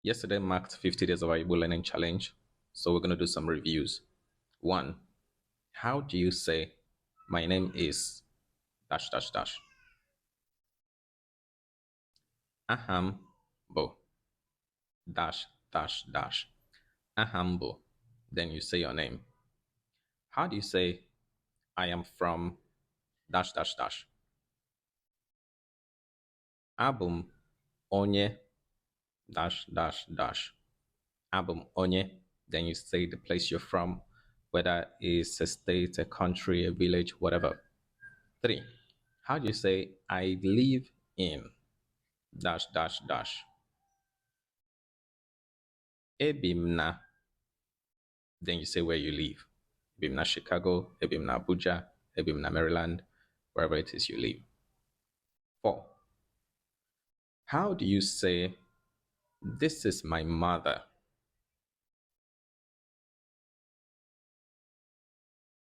Yesterday marked 50 days of our Igbo learning challenge, so we're going to do some reviews. 1. How do you say, my name is dash dash dash? Aham bo dash dash dash. Aham bo. Then you say your name. How do you say, I am from dash dash dash? Abum onye dash dash dash. Abum onye. Then you say the place you're from, whether it's a state, a country, a village, whatever. 3. How do you say, I live in dash dash dash? Ebimna. Then you say where you live. Ebimna Chicago, Ebimna Abuja, Ebimna Maryland, wherever it is you live. 4. How do you say, this is my mother?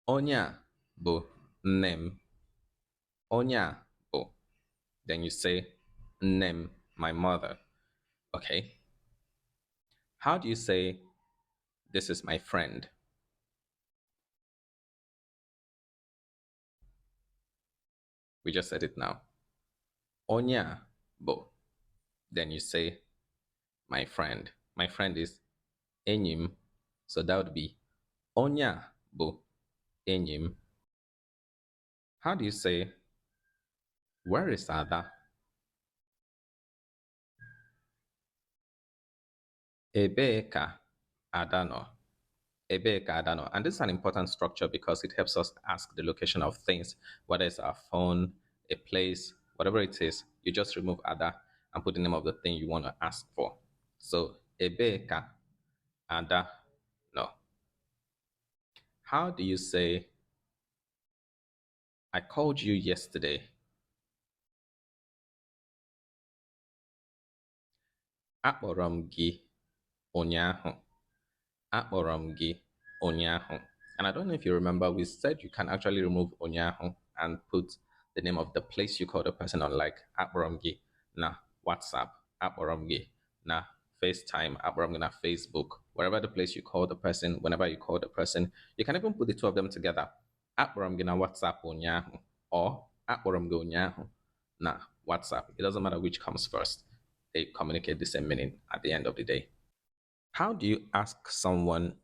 Onya bo nem. Onya bo. Then you say nem, my mother. Okay. How do you say, this is my friend? We just said it now. Onya bo. Then you say, my friend. My friend is enyim. So that would be Onya bo enyim. How do you say, where is Ada? Ebe ka Ada no. Ebe ka Ada no. And this is an important structure because it helps us ask the location of things, whether it's our phone, a place, whatever it is. You just remove Ada and put the name of the thing you want to ask for. So Ebe ka Ada no. How do you say, I called you yesterday? Akpọrọ m gị ụnyaahụ. Akpọrọ m gị ụnyaahụ. And I don't know if you remember, we said you can actually remove ụnyaahụ and put the name of the place you call the person on, like akpọrọ m gị na WhatsApp, akpọrọ m gị na FaceTime, akpọrọ m gị na Facebook, wherever the place you call the person, whenever you call the person. You can even put the two of them together. Akpọrọ m gị na WhatsApp ụnyaahụ, or akpọrọ m gị ụnyaahụ na WhatsApp. It doesn't matter which comes first. They communicate the same meaning at the end of the day. How do you ask someone,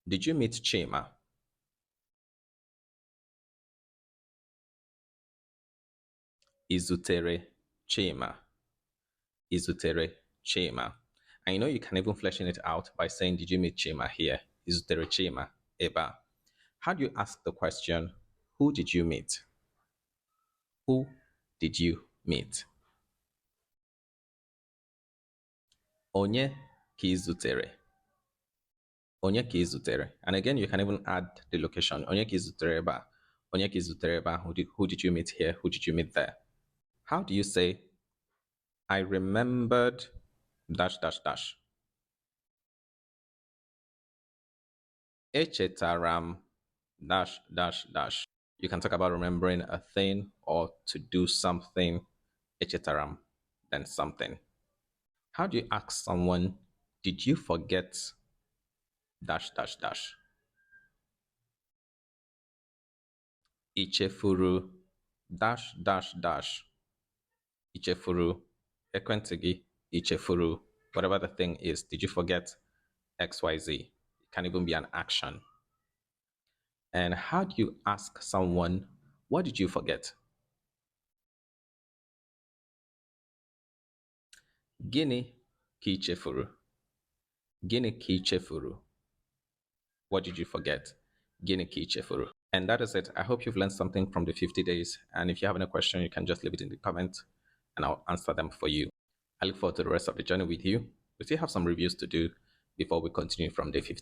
did you meet Chima? Izutere Chima. Izutere Chima. And you know you can even flesh it out by saying, did you meet Chima here? Izutere Chima eba. How do you ask the question, who did you meet? Who did you meet? Onye ka izutere. Onye ka izutere. And again, you can even add the location. Onye ka izutere eba. Onye ka izutere eba. Who did you meet here? Who did you meet there? How do you say, I remembered dash dash dash? Echetaram dash dash dash. You can talk about remembering a thing or to do something. Echetaram, then something. How do you ask someone, did you forget dash dash dash? Ichefuru dash dash dash. Ichefuru ekwentị gị. Ichefuru, whatever the thing is, did you forget XYZ? It can even be an action. And how do you ask someone, what did you forget? Gịnị ka ichefuru? Gịnị ka ichefuru? What did you forget? Gịnị ka ichefuru? And that is it. I hope you've learned something from the 50 days. And if you have any question, you can just leave it in the comments and I'll answer them for you. I look forward to the rest of the journey with you. We still have some reviews to do before we continue from day 51.